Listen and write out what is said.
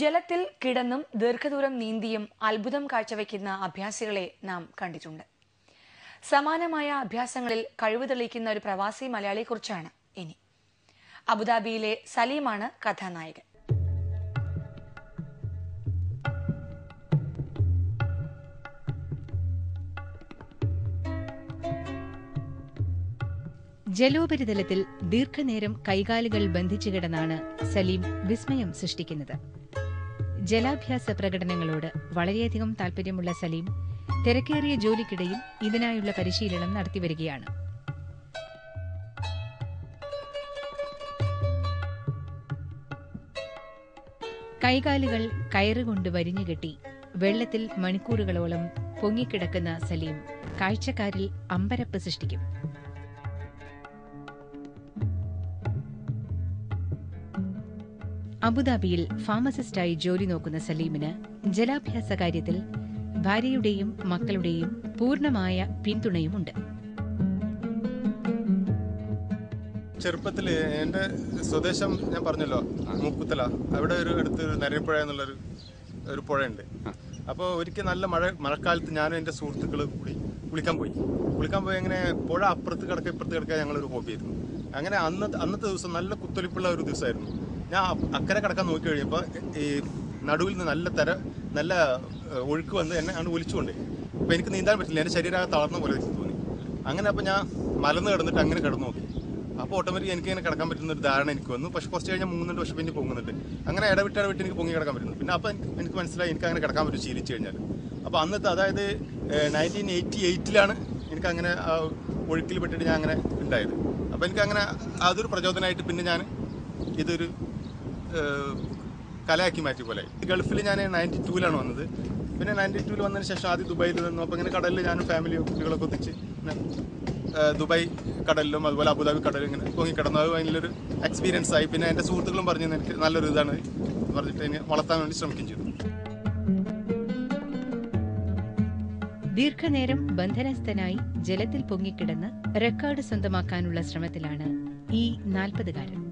ജലത്തിൽ കിടന്നും ദീർഘദൂരം നീന്തിയും അത്ഭുതം കാഴ്ചവെക്കുന്ന അഭ്യാസികളെ നാം കണ്ടിട്ടുണ്ട്. സമാനമായ അഭ്യാസങ്ങളിൽ കഴിവ് തെളിയിക്കുന്ന ഒരു പ്രവാസി മലയാളിയെക്കുറിച്ചാണ് ഇനി. അബുദാബിയിലെ സലീമാണ് കഥാനായകൻ. ജലോപരിതലത്തിൽ ദീർഘനേരം കൈകാലുകൾ ബന്ധിച്ചു കിടന്നാണ് സലീം വിസ്മയം സൃഷ്ടിക്കുന്നത്. ജലാഭ്യാസ പ്രകടനങ്ങളോട് വളരെയധികം താൽപര്യമുള്ള സലീം തിരക്കേറിയ ജോലിക്കിടയിൽ ഇതിനായുള്ള പരിശീലനം നടത്തിവരികയാണ്. കൈകാലുകൾ കയറുകൊണ്ട് വരിഞ്ഞുകെട്ടി വെള്ളത്തിൽ മണിക്കൂറുകളോളം പൊങ്ങിക്കിടക്കുന്ന സലീം കാഴ്ചക്കാരിൽ അമ്പരപ്പ് സൃഷ്ടിക്കും. അബുദാബിയിൽ ഫാർമസിസ്റ്റായി ജോലി നോക്കുന്ന സലീമിന് ജലാഭ്യാസ കാര്യത്തിൽ ഭാര്യയുടെയും മക്കളുടെയും പൂർണ്ണമായ പിന്തുണയുമുണ്ട്. ചെറുപ്പത്തിൽ എൻ്റെ സ്വദേശം ഞാൻ പറഞ്ഞല്ലോ മുക്കുത്തല, അവിടെ ഒരു അടുത്ത് നരമ്പുഴ എന്നുള്ളൊരു പുഴയുണ്ട്. അപ്പോൾ ഒരിക്കൽ നല്ല മഴക്കാലത്ത് ഞാനും എൻ്റെ സുഹൃത്തുക്കൾ കൂടി കുളിക്കാൻ പോയി അങ്ങനെ പുഴ അപ്പുറത്ത് കിടക്കുക ഇപ്പുറത്ത് കിടക്കുക ഞങ്ങളൊരു ഹോബിയായിരുന്നു. അങ്ങനെ അന്നത്തെ ദിവസം നല്ല കുത്തൊലിപ്പുള്ള ഒരു ദിവസമായിരുന്നു. ഞാൻ അക്കരെ കിടക്കാൻ നോക്കി കഴിഞ്ഞപ്പോൾ ഈ നടുവിൽ നിന്ന് നല്ല ഒഴുക്ക് വന്ന് എന്നെ അങ്ങ് ഒലിച്ചുകൊണ്ട്, അപ്പോൾ എനിക്ക് നീന്താൻ പറ്റില്ല, എൻ്റെ ശരീരം തളർന്ന പോലെ എനിക്ക് തോന്നി. അങ്ങനെ അപ്പോൾ ഞാൻ മലന്ന് കിടന്നിട്ട് അങ്ങനെ കിടന്നു നോക്കി. അപ്പോൾ ഓട്ടോമാറ്റിക് എനിക്ക് ഇങ്ങനെ കിടക്കാൻ പറ്റുന്ന ഒരു ധാരണ എനിക്ക് വന്നു. പക്ഷേ കുറച്ച് കഴിഞ്ഞാൽ മുങ്ങുന്നുണ്ട്, പക്ഷേ പിന്നെ പൊങ്ങുന്നുണ്ട്. അങ്ങനെ ഇടവിട്ട് എനിക്ക് പൊങ്ങി കിടക്കാൻ പറ്റുന്നു. പിന്നെ അപ്പോൾ എനിക്ക് മനസ്സിലായി എനിക്ക് അങ്ങനെ കിടക്കാൻ പറ്റും ശീലിച്ചു കഴിഞ്ഞാൽ. അപ്പോൾ അന്നത്തെ അതായത് 1988 എനിക്കങ്ങനെ ഒഴുക്കിൽ പെട്ടിട്ട് ഞാൻ അങ്ങനെ ഉണ്ടായത്. അപ്പോൾ എനിക്കങ്ങനെ അതൊരു പ്രചോദനമായിട്ട് പിന്നെ ഞാൻ ഇതൊരു കലയാക്കി മാറ്റി പോലെ. ഗൾഫിൽ ഞാൻ 92 വന്നത്. പിന്നെ 92 വന്നതിന് ശേഷം ആദ്യം ദുബായിൽ വന്നു. അപ്പോൾ ഇങ്ങനെ കടലിൽ ഞാനും ഫാമിലിയും കുട്ടികളൊക്കെ ഒത്തിച്ച് ദുബായ് കടലിലും അതുപോലെ അബുദാബി കടലിലും ഇങ്ങനെ പൊങ്ങിക്കിടന്നു. അത് അതിലൊരു എക്സ്പീരിയൻസ് ആയി. പിന്നെ എൻ്റെ സുഹൃത്തുക്കളും പറഞ്ഞു എനിക്ക് നല്ലൊരു ഇതാണ് പറഞ്ഞിട്ട് അതിനെ വളർത്താൻ വേണ്ടി ശ്രമിക്കുകയും ചെയ്തു. ദീർഘനേരം ബന്ധനസ്ഥനായി ജലത്തിൽ പൊങ്ങിക്കിടന്ന് റെക്കോർഡ് സ്വന്തമാക്കാനുള്ള ശ്രമത്തിലാണ് ഈ 40-കാരൻ.